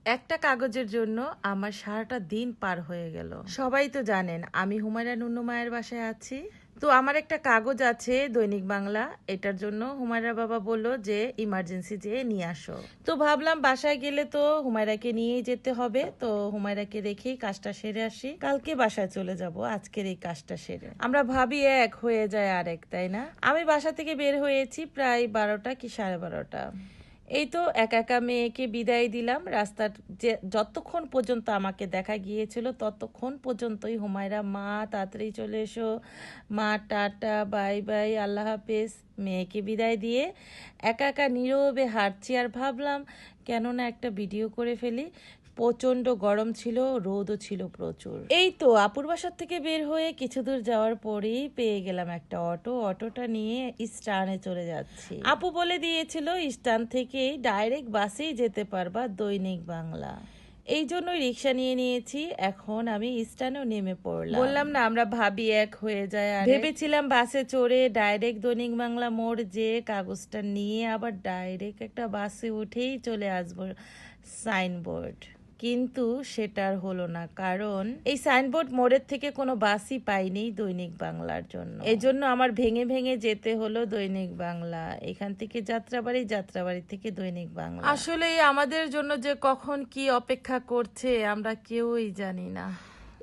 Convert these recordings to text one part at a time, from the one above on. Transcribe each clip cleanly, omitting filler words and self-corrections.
একটা কাগজের জন্য আমার সারাটা দিন পার হয়ে গেল। সবাই তো জানেন আমি হুমায়রা নুন্নু মায়ের বাসায় আছি। তো আমার একটা কাগজ আছে দৈনিক বাংলা, এটার জন্য হুমায়রা বাবা বলল যে ইমার্জেন্সি যেয়ে নিয়ে আসো। তো ভাবলাম বাসায় গেলে তো হুমায়রাকে নিয়েই যেতে হবে, তো হুমায়রাকে রেখেই কাজটা সেরে আসি, কালকে বাসায় চলে যাব আজকের এই কাজটা সেরে। আমরা ভাবি এক হয়ে যায় আরেক, তাই না? আমি বাসা থেকে বের হয়েছি প্রায় 12টা কি 12:30। এই তো একা একা মেয়েকে বিদায় দিলাম। রাস্তার যে যতক্ষণ পর্যন্ত আমাকে দেখা গিয়েছিল ততক্ষণ পর্যন্তই হুমায়রা মা তাড়াতাড়ি চলে এসো, মা টাটা বাই বাই আল্লাহ হাফেজ, মেয়েকে বিদায় দিয়ে একা একা নীরবে হাঁটছি। আর ভাবলাম কেন না একটা ভিডিও করে ফেলি। প্রচন্ড গরম ছিল, রোদও ছিল প্রচুর। এই তো আপুর বাসার থেকে বের হয়ে কিছু দূর যাওয়ার পরেই পেয়ে গেলাম একটা অটোটা নিয়ে স্টানে চলে যাচ্ছি। আপু বলে দিয়েছিল স্টান থেকেই ডাইরেক্ট বাসেই যেতে পারবা দৈনিক বাংলা, এই জন্যই রিক্সা নিয়ে নিয়েছি। এখন আমি স্টানেও নেমে পড়লাম। বললাম না আমরা ভাবি এক হয়ে যায়। আর ভেবেছিলাম বাসে চড়ে ডাইরেক্ট দৈনিক বাংলা মোড় যে কাগজটা নিয়ে আবার ডাইরেক্ট একটা বাসে উঠেই চলে আসবো সাইনবোর্ড, কিন্তু সেটা আর হলো না, কারণ এই সাইনবোর্ড মোড়ের থেকে কোনো বাসই পাইনি দৈনিক বাংলার জন্য। এই জন্য আমার ভেঙে ভেঙে যেতে হলো দৈনিক বাংলা, এখান থেকে যাত্রাবাড়ি থেকে দৈনিক বাংলা। আসলে আমাদের জন্য যে কখন কি অপেক্ষা করছে আমরা কেউই জানি না।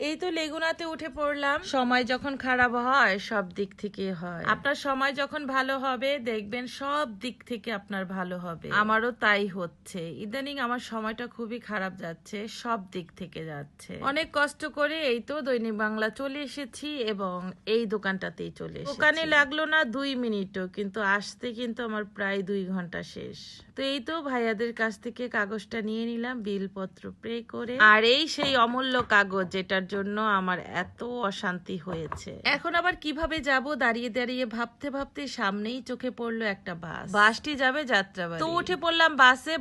এই তো লেগুনাতে উঠে পড়লাম। সময় যখন খারাপ হয় সব দিক থেকে হয়। আপনার সময় যখন ভালো হবে দেখবেন সব দিক থেকে আপনার ভালো হবে। আমারও তাই হচ্ছে। ইদানিং আমার সময়টা খুবই খারাপ যাচ্ছে, সব দিক থেকে যাচ্ছে। অনেক কষ্ট করে এই তো দৈনিক বাংলা চলে এসেছি এবং এই দোকানটাতেই চলে এসেছি। দোকানে লাগলো না 2 মিনিটও, কিন্তু আসতে কিন্তু আমার প্রায় 2 ঘন্টা শেষ। তো এই তো ভাইয়াদের কাছ থেকে কাগজটা নিয়ে নিলাম বিলপত্র পে করে। আর এই সেই অমূল্য কাগজ যেটার জন্য আমার এত অশান্তি হয়েছে। এখন আবার কিভাবে যাব দাঁড়িয়ে দাঁড়িয়ে ভাবতে ভাবতে সামনেই চোখে পড়লো একটা বাসটি যাবে যাত্রাবাড়ি। তো উঠে পড়লাম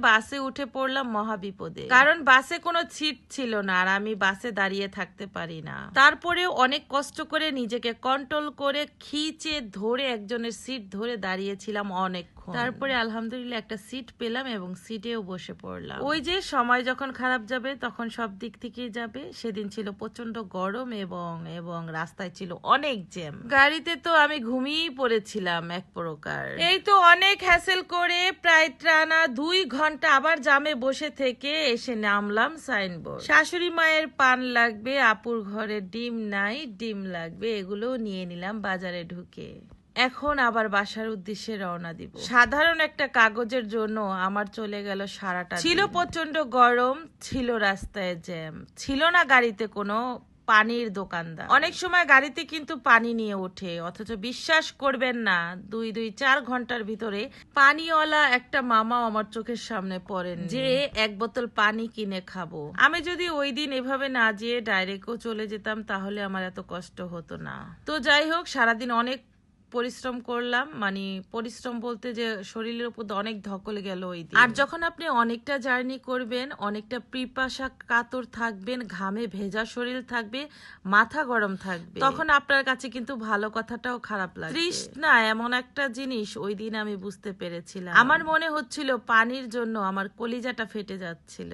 বাসে উঠে পড়লাম মহাবিপদে, কারণ বাসে কোনো সিট ছিল না আর আমি বাসে দাঁড়িয়ে থাকতে পারি না। তারপরেও অনেক কষ্ট করে নিজেকে কন্ট্রোল করে খিচে ধরে একজনের সিট ধরে দাঁড়িয়েছিলাম অনেকক্ষণ। তারপরে আলহামদুলিল্লাহ একটা সিট পেলাম এবং সিটেও বসে পড়লাম। ওই যে সময় যখন খারাপ যাবে তখন সব দিক থেকেই যাবে। সেদিন ছিল প্রচন্ড গরম এবং রাস্তায় ছিল অনেক জ্যাম। গাড়িতে তো আমি ঘুমিয়েই পড়েছিলাম এক প্রকার। এই তো অনেক হ্যাসেল করে প্রায় টানা 2 ঘন্টা আবার জামে বসে থেকে এসে নামলাম সাইনবোর্ড। শাশুড়ি মায়ের পান লাগবে, আপুর ঘরে ডিম নাই, ডিম লাগবে, এগুলোও নিয়ে নিলাম বাজারে ঢুকে। এখন আবার বাসার উদ্দেশ্যে রওনা দিব। সাধারণ একটা কাগজের জন্য আমার চলে গেল সারাটা দিন। ছিল প্রচন্ড গরম, ছিল রাস্তায় জ্যাম, ছিল না গাড়িতে কোনো পানির দোকানদার। অনেক সময় গাড়িতে কিন্তু পানি নিয়ে ওঠে, অথচ বিশ্বাস করবেন না 2-4 ঘন্টার ভিতরে পানিওয়ালা একটা মামাও আমার চোখের সামনে পড়েন যে 1 বোতল পানি কিনে খাবো। আমি যদি ওই দিন এভাবে না যেয়ে ডাইরেক্টও চলে যেতাম তাহলে আমার এত কষ্ট হতো না। তো যাই হোক, সারাদিন অনেক পরিশ্রম করলাম, মানে পরিশ্রম বলতে যে শরীরের উপর অনেক ধকল গেল ওই দিন। আর যখন আপনি অনেকটা জার্নি করবেন, অনেকটা পিপাসা কাতর থাকবেন, ঘামে ভেজা শরীর থাকবে, মাথা গরম থাকবে, তখন আপনার কাছে কিন্তু ভালো কথাটাও খারাপ লাগে। তৃষ্ণা এমন একটা জিনিস ওই দিন আমি বুঝতে পেরেছিলাম। আমার মনে হচ্ছিল পানির জন্য আমার কলিজাটা ফেটে যাচ্ছিল।